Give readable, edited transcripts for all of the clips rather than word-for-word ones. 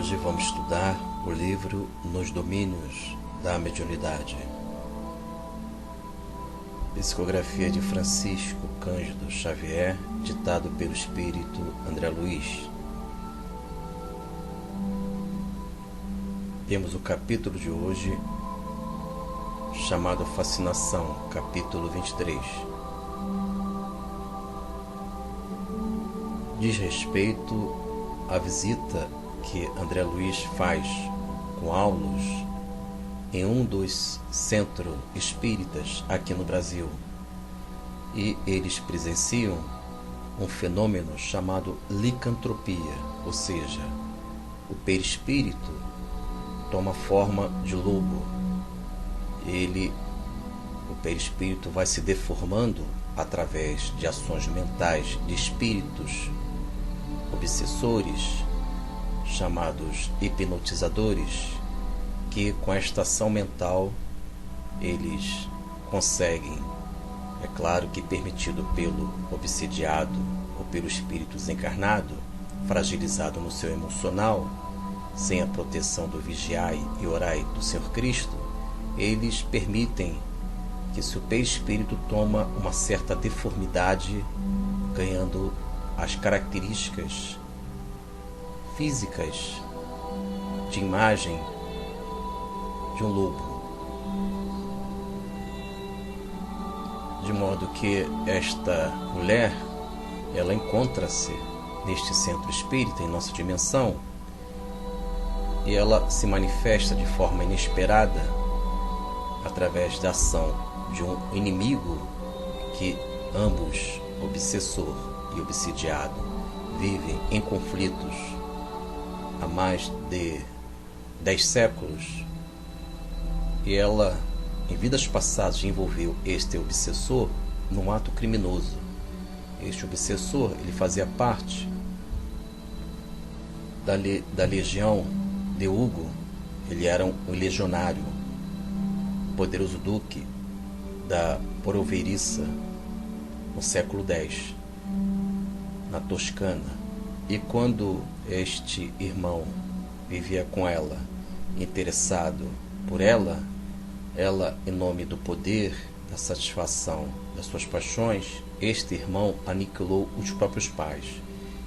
Hoje vamos estudar o livro Nos Domínios da Mediunidade. Psicografia de Francisco Cândido Xavier, ditado pelo espírito André Luiz. Temos o capítulo de hoje chamado Fascinação, capítulo 23. Diz respeito à visita que André Luiz faz com Aulus em um dos centros espíritas aqui no Brasil, e eles presenciam um fenômeno chamado licantropia, ou seja, o perispírito toma forma de lobo. O perispírito vai se deformando através de ações mentais de espíritos obsessores, chamados hipnotizadores, que com esta ação mental eles conseguem, é claro que permitido pelo obsidiado ou pelo espírito desencarnado, fragilizado no seu emocional, sem a proteção do vigiai e orai do Senhor Cristo, eles permitem que seu perispírito toma uma certa deformidade, ganhando as características físicas de imagem de um lobo, de modo que esta mulher, ela encontra-se neste centro espírita em nossa dimensão, e ela se manifesta de forma inesperada através da ação de um inimigo que ambos, obsessor e obsidiado, vivem em conflitos há mais de 10 séculos, e ela, em vidas passadas, envolveu este obsessor num ato criminoso. Este obsessor, ele fazia parte da legião de Hugo. Ele era um legionário, poderoso duque da Poroveiriça, no século X, na Toscana. E quando este irmão vivia com ela, interessado por ela, em nome do poder, da satisfação das suas paixões, este irmão aniquilou os próprios pais.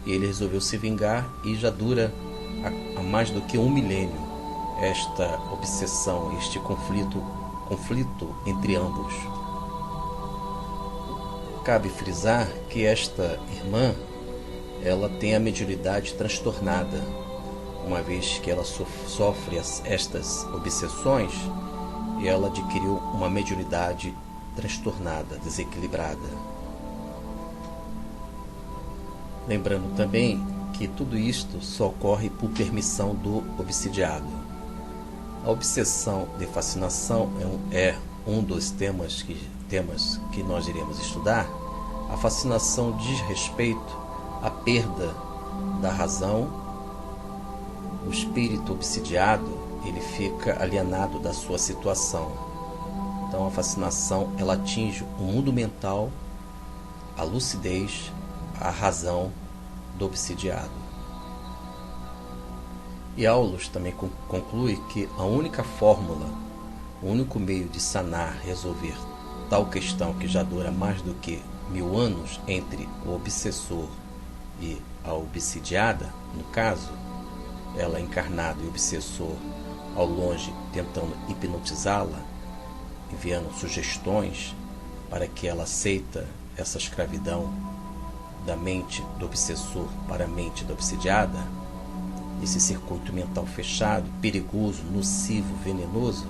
E ele resolveu se vingar, e já dura há mais do que 1 milênio esta obsessão, este conflito entre ambos. Cabe frisar que esta irmã, ela tem a mediunidade transtornada, uma vez que ela sofre estas obsessões, e ela adquiriu uma mediunidade transtornada, desequilibrada. Lembrando também que tudo isto só ocorre por permissão do obsidiado. A obsessão de fascinação é um dos temas que nós iremos estudar. A fascinação diz respeito à perda da razão. O espírito obsidiado, ele fica alienado da sua situação. Então a fascinação, ela atinge o mundo mental, a lucidez, a razão do obsidiado. E Aulus também conclui que a única fórmula, o único meio de sanar, resolver tal questão que já dura mais do que 1000 anos entre o obsessor e a obsidiada, no caso, ela encarnada e o obsessor ao longe tentando hipnotizá-la, enviando sugestões para que ela aceita essa escravidão da mente do obsessor para a mente da obsidiada, esse circuito mental fechado, perigoso, nocivo, venenoso.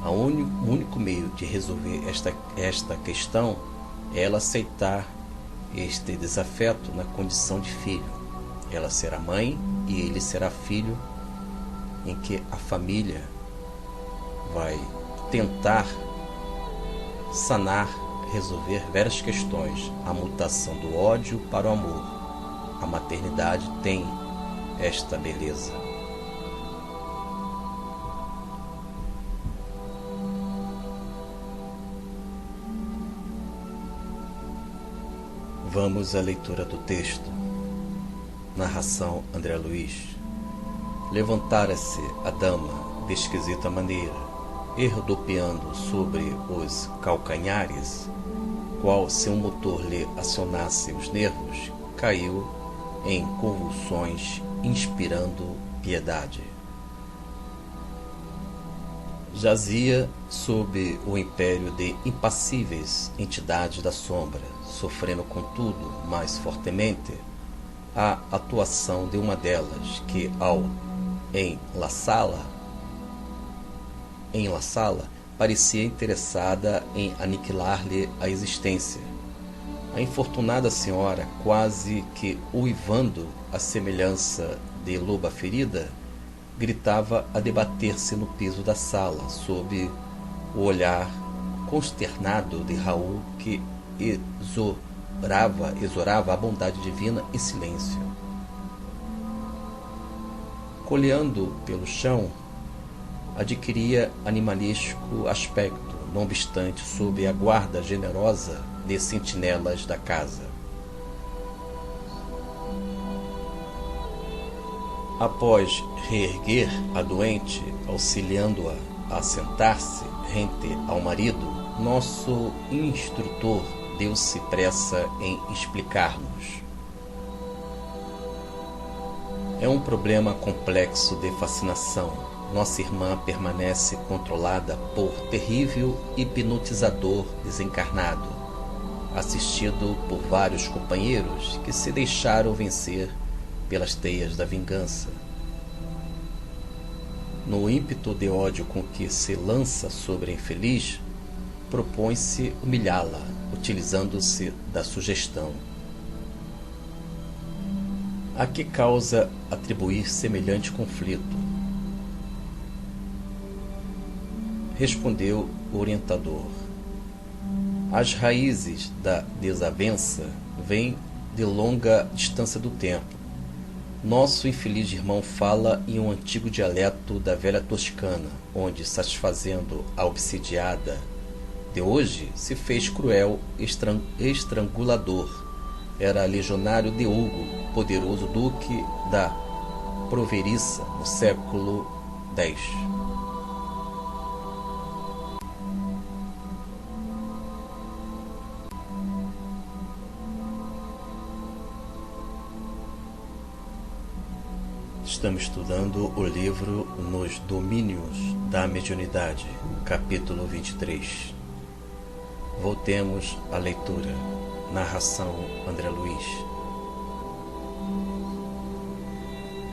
O único meio de resolver esta questão é ela aceitar este desafeto na condição de filho. Ela será mãe e ele será filho, em que a família vai tentar sanar, resolver várias questões. A mutação do ódio para o amor. A maternidade tem esta beleza. Vamos à leitura do texto. Narração André Luiz. Levantara-se a dama de esquisita maneira, e rodopiando sobre os calcanhares, qual se um motor lhe acionasse os nervos, caiu em convulsões, inspirando piedade. Jazia sob o império de impassíveis entidades da sombra, sofrendo contudo mais fortemente a atuação de uma delas que, ao enlaçá-la, parecia interessada em aniquilar-lhe a existência. A infortunada senhora, quase que uivando à semelhança de loba ferida, gritava a debater-se no piso da sala, sob o olhar consternado de Raul, que exorava a bondade divina em silêncio. Coleando pelo chão, adquiria animalesco aspecto, não obstante sob a guarda generosa de sentinelas da casa. Após reerguer a doente, auxiliando-a a sentar-se rente ao marido, nosso instrutor deu-se pressa em explicar-nos. É um problema complexo de fascinação. Nossa irmã permanece controlada por terrível hipnotizador desencarnado, assistido por vários companheiros que se deixaram vencer pelas teias da vingança. No ímpeto de ódio com que se lança sobre a infeliz, propõe-se humilhá-la, utilizando-se da sugestão. A que causa atribuir semelhante conflito? Respondeu o orientador. As raízes da desavença vêm de longa distância do tempo. Nosso infeliz irmão fala em um antigo dialeto da velha Toscana, onde, satisfazendo a obsidiada de hoje, se fez cruel estrangulador. Era legionário de Hugo, poderoso duque da Proveriça, no século X. Estamos estudando o livro Nos Domínios da Mediunidade, capítulo 23. Voltemos à leitura. Narração André Luiz.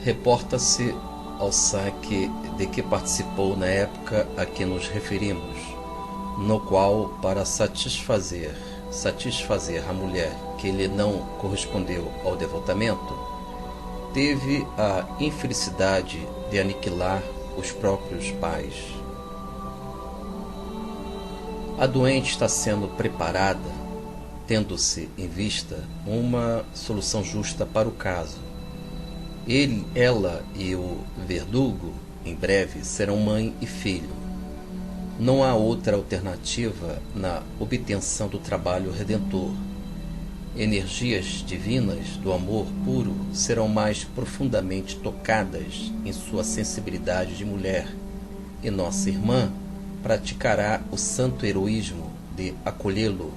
Reporta-se ao saque de que participou na época a que nos referimos, no qual, para satisfazer a mulher que lhe não correspondeu ao devotamento, teve a infelicidade de aniquilar os próprios pais. A doente está sendo preparada, tendo-se em vista uma solução justa para o caso. Ela e o verdugo, em breve, serão mãe e filho. Não há outra alternativa na obtenção do trabalho redentor. Energias divinas do amor puro serão mais profundamente tocadas em sua sensibilidade de mulher, e nossa irmã praticará o santo heroísmo de acolhê-lo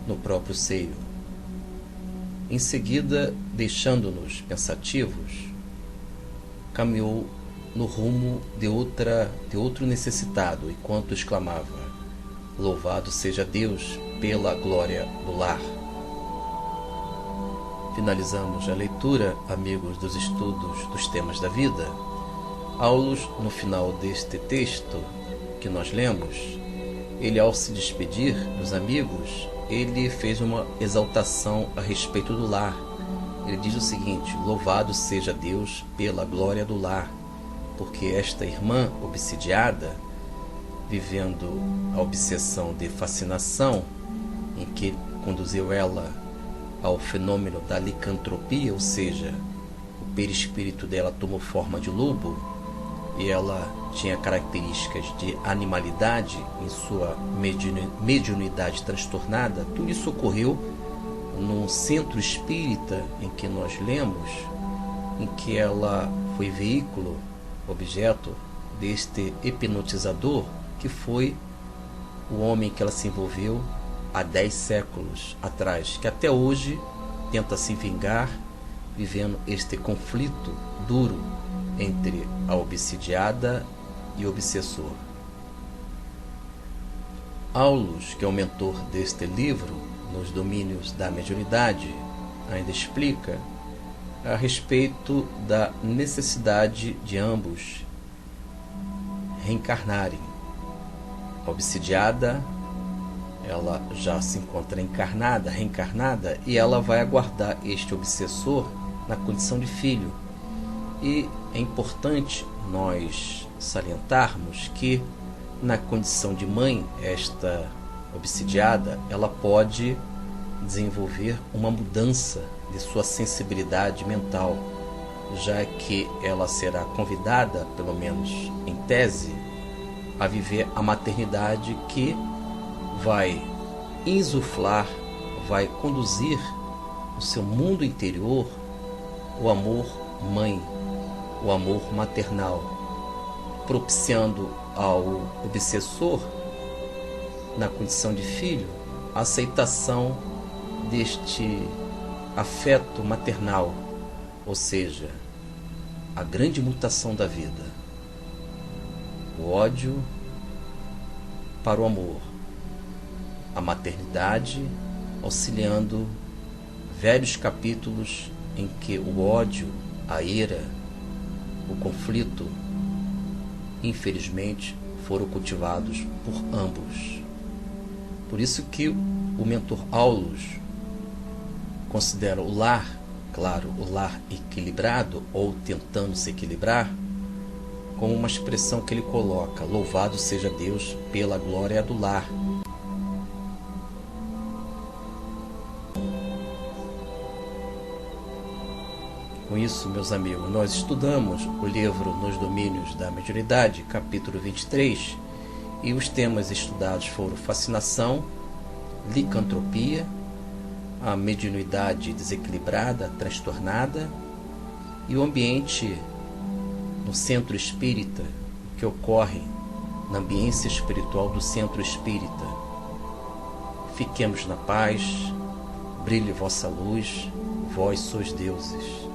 no próprio seio. Em seguida, deixando-nos pensativos, caminhou no rumo de outro necessitado, enquanto exclamava: Louvado seja Deus pela glória do lar. Finalizamos a leitura, amigos dos estudos dos temas da vida. Aulus, no final deste texto que nós lemos, ele, ao se despedir dos amigos, ele fez uma exaltação a respeito do lar. Ele diz o seguinte: louvado seja Deus pela glória do lar, porque esta irmã obsidiada, vivendo a obsessão de fascinação, em que conduziu ela ao fenômeno da licantropia, ou seja, o perispírito dela tomou forma de lobo, e ela tinha características de animalidade em sua mediunidade transtornada. Tudo isso ocorreu num centro espírita em que nós lemos, em que ela foi veículo, objeto deste hipnotizador, que foi o homem que ela se envolveu há 10 séculos atrás, que até hoje tenta se vingar, vivendo este conflito duro entre a obsidiada e o obsessor. Aulus, que é o mentor deste livro, Nos Domínios da Mediunidade, ainda explica a respeito da necessidade de ambos reencarnarem. A obsidiada, ela já se encontra reencarnada, e ela vai aguardar este obsessor na condição de filho. E é importante nós salientarmos que na condição de mãe, esta obsidiada, ela pode desenvolver uma mudança de sua sensibilidade mental, já que ela será convidada, pelo menos em tese, a viver a maternidade, que vai insuflar, vai conduzir no seu mundo interior o amor mãe, o amor maternal, propiciando ao obsessor, na condição de filho, a aceitação deste afeto maternal, ou seja, a grande mutação da vida, o ódio para o amor, a maternidade auxiliando velhos capítulos em que o ódio, a ira, o conflito, infelizmente, foram cultivados por ambos. Por isso que o mentor Aulus considera o lar, claro, o lar equilibrado, ou tentando se equilibrar, como uma expressão que ele coloca: louvado seja Deus pela glória do lar. Com isso, meus amigos, nós estudamos o livro Nos Domínios da Mediunidade, capítulo 23, e os temas estudados foram fascinação, licantropia, a mediunidade desequilibrada, transtornada, e o ambiente no centro espírita, o que ocorre na ambiência espiritual do centro espírita. Fiquemos na paz, brilhe vossa luz, vós sois deuses.